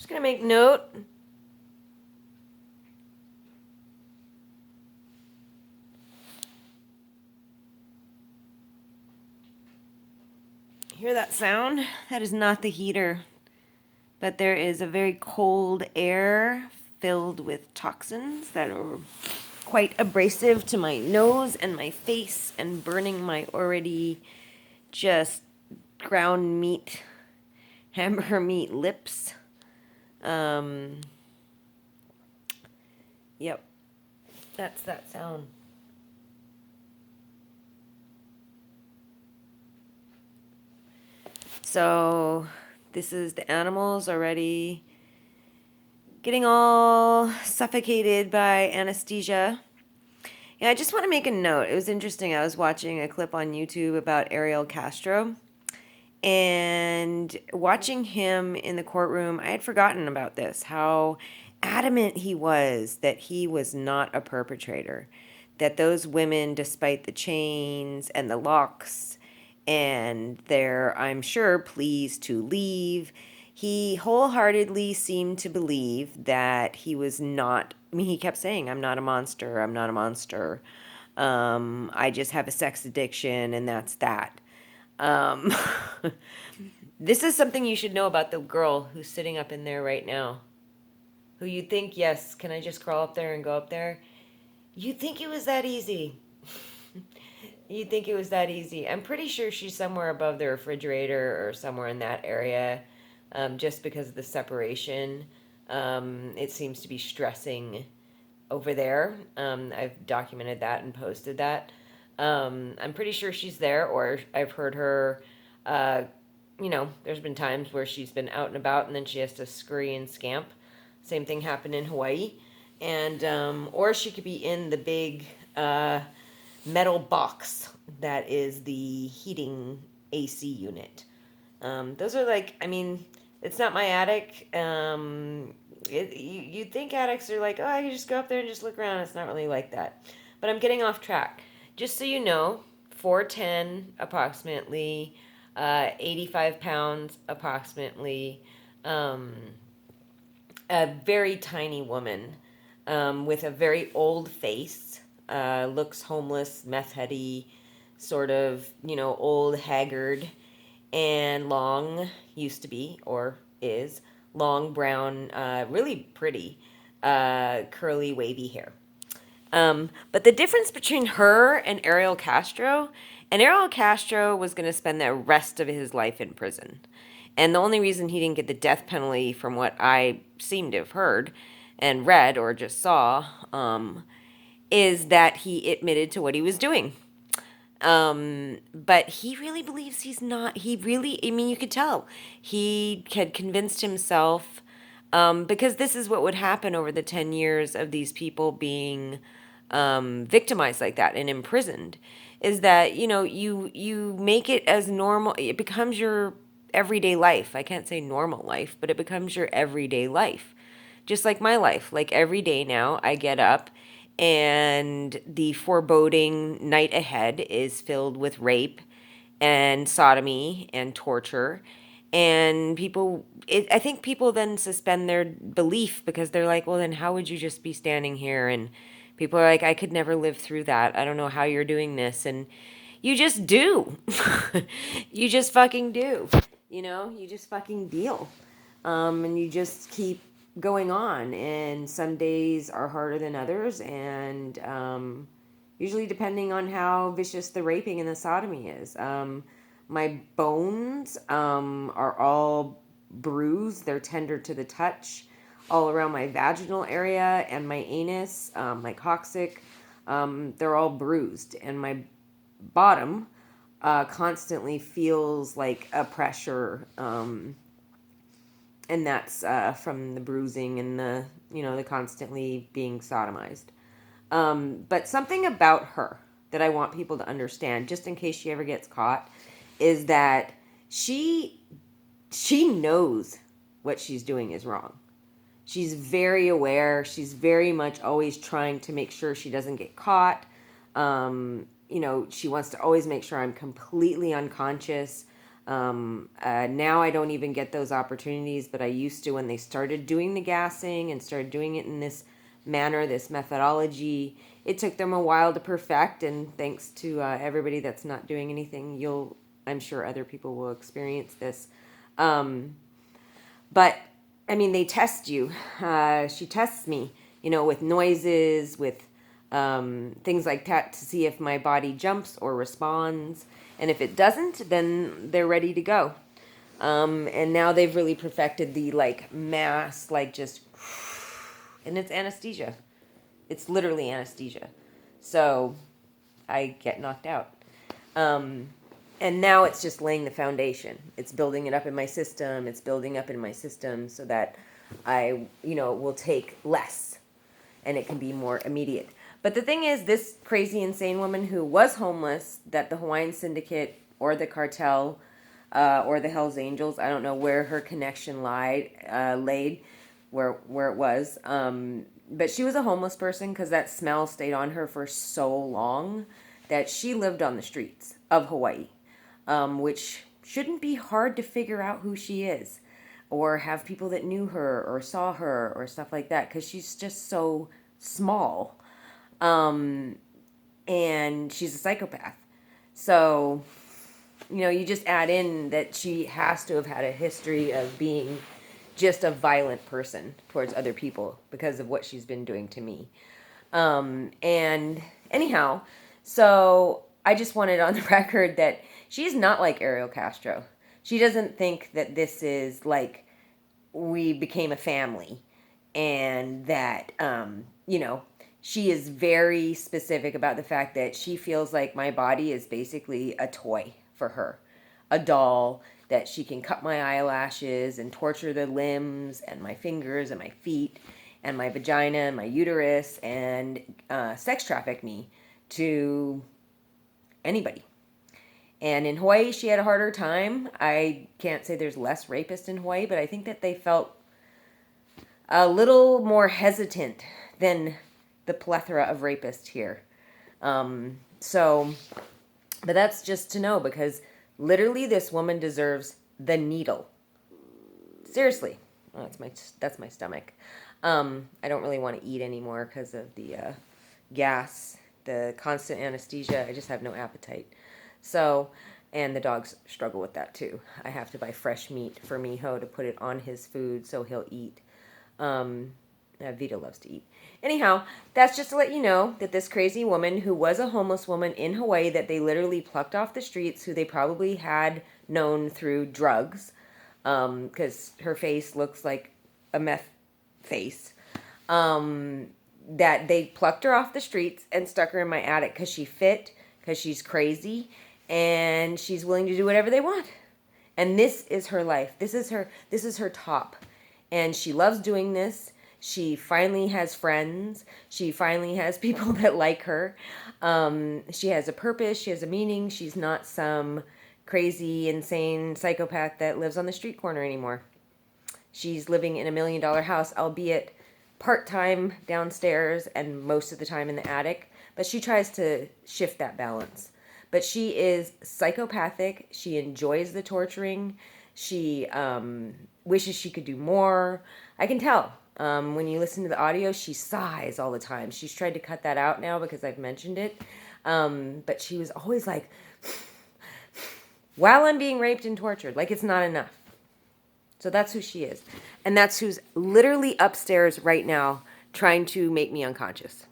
Just gonna make note. Hear that sound? That is not the heater, but there is a very cold air filled with toxins that are quite abrasive to my nose and my face and burning my already just ground meat, hamburger meat lips. Um, yep, that's that sound. So, this is the animals already getting all suffocated by anesthesia. Yeah, I just want to make a note. It was interesting. I was watching a clip on YouTube about Ariel Castro, and watching him in the courtroom, I had forgotten about this, how adamant he was that he was not a perpetrator. That those women, despite the chains and the locks and their, I'm sure, pleas to leave, he wholeheartedly seemed to believe that he was not. I mean, he kept saying, I'm not a monster, I'm not a monster. I just have a sex addiction, and that's that. Um, this is something you should know about the girl who's sitting up in there right now. Who you'd think, yes, can I just crawl up there and go up there? You'd think it was that easy. You'd think it was that easy. I'm pretty sure she's somewhere above the refrigerator or somewhere in that area, just because of the separation. It seems to be stressing over there. I've documented that and posted that. I'm pretty sure she's there, or I've heard her. Uh, there's been times where she's been out and about, and then she has to scurry and scamp. Same thing happened in Hawaii, and or she could be in the big metal box that is the heating AC unit. Those are like, I mean, it's not my attic. You'd think attics are like, oh, I can just go up there and just look around. It's not really like that. But I'm getting off track. Just so you know, 4'10 approximately, 85 pounds approximately, um, a very tiny woman with a very old face, looks homeless, meth heady, sort of, old, haggard, and long, used to be, or is, long brown, really pretty, curly, wavy hair. But the difference between her and Ariel Castro was going to spend the rest of his life in prison. And the only reason he didn't get the death penalty, from what I seem to have heard and read or just saw, is that he admitted to what he was doing. But he really believes he's not. He really, I mean, you could tell he had convinced himself, because this is what would happen over the 10 years of these people being victimized like that and imprisoned, is that, you make it as normal. It becomes your everyday life. I can't say normal life, but it becomes your everyday life. Just like my life. Like every day now, I get up and the foreboding night ahead is filled with rape and sodomy and torture. And I think people then suspend their belief, because they're like, well, then how would you just be standing here? And people are like, I could never live through that. I don't know how you're doing this. And you just do. You just fucking do. You just fucking deal. And you just keep going on. And some days are harder than others. And usually depending on how vicious the raping and the sodomy is. My bones are all bruised. They're tender to the touch, all around my vaginal area and my anus, my coccyx. They're all bruised. And my bottom constantly feels like a pressure. And that's from the bruising and the constantly being sodomized. But something about her that I want people to understand, just in case she ever gets caught, is that she knows what she's doing is wrong. She's very aware. She's very much always trying to make sure she doesn't get caught. She wants to always make sure I'm completely unconscious. Now I don't even get those opportunities, but I used to when they started doing the gassing and started doing it in this manner, this methodology. It took them a while to perfect, and thanks to everybody that's not doing anything, I'm sure other people will experience this. Um, but I mean, they test you. She tests me, with noises, with things like that to see if my body jumps or responds. And if it doesn't, then they're ready to go. And now they've really perfected the like mass, like just, and it's anesthesia. It's literally anesthesia. So I get knocked out. Um, and now it's just laying the foundation. It's building it up in my system. It's building up in my system so that will take less and it can be more immediate. But the thing is, this crazy, insane woman who was homeless, that the Hawaiian Syndicate or the cartel or the Hells Angels, I don't know where her connection laid, where it was. But she was a homeless person because that smell stayed on her for so long that she lived on the streets of Hawaii, which shouldn't be hard to figure out who she is or have people that knew her or saw her or stuff like that because she's just so small. And she's a psychopath. So, you just add in that she has to have had a history of being just a violent person towards other people because of what she's been doing to me. And anyhow, so I just wanted on the record that she's not like Ariel Castro. She doesn't think that this is like we became a family and that, she is very specific about the fact that she feels like my body is basically a toy for her, a doll that she can cut my eyelashes and torture the limbs and my fingers and my feet and my vagina and my uterus and sex traffic me to anybody. And in Hawaii, she had a harder time. I can't say there's less rapists in Hawaii, but I think that they felt a little more hesitant than the plethora of rapists here. But that's just to know because literally this woman deserves the needle. Seriously. Oh, that's my stomach. I don't really want to eat anymore because of the gas, the constant anesthesia. I just have no appetite. So, and the dogs struggle with that too. I have to buy fresh meat for Miho to put it on his food so he'll eat. Vito loves to eat. Anyhow, that's just to let you know that this crazy woman who was a homeless woman in Hawaii that they literally plucked off the streets, who they probably had known through drugs, because her face looks like a meth face, that they plucked her off the streets and stuck her in my attic because she fit, because she's crazy, and she's willing to do whatever they want. And this is her life. This is her top. And she loves doing this. She finally has friends. She finally has people that like her. She has a purpose. She has a meaning. She's not some crazy, insane psychopath that lives on the street corner anymore. She's living in $1 million house, albeit part-time downstairs and most of the time in the attic. But she tries to shift that balance. But she is psychopathic. She enjoys the torturing. She wishes she could do more. I can tell. When you listen to the audio, she sighs all the time. She's tried to cut that out now because I've mentioned it. But she was always like, while I'm being raped and tortured, like it's not enough. So that's who she is. And that's who's literally upstairs right now trying to make me unconscious.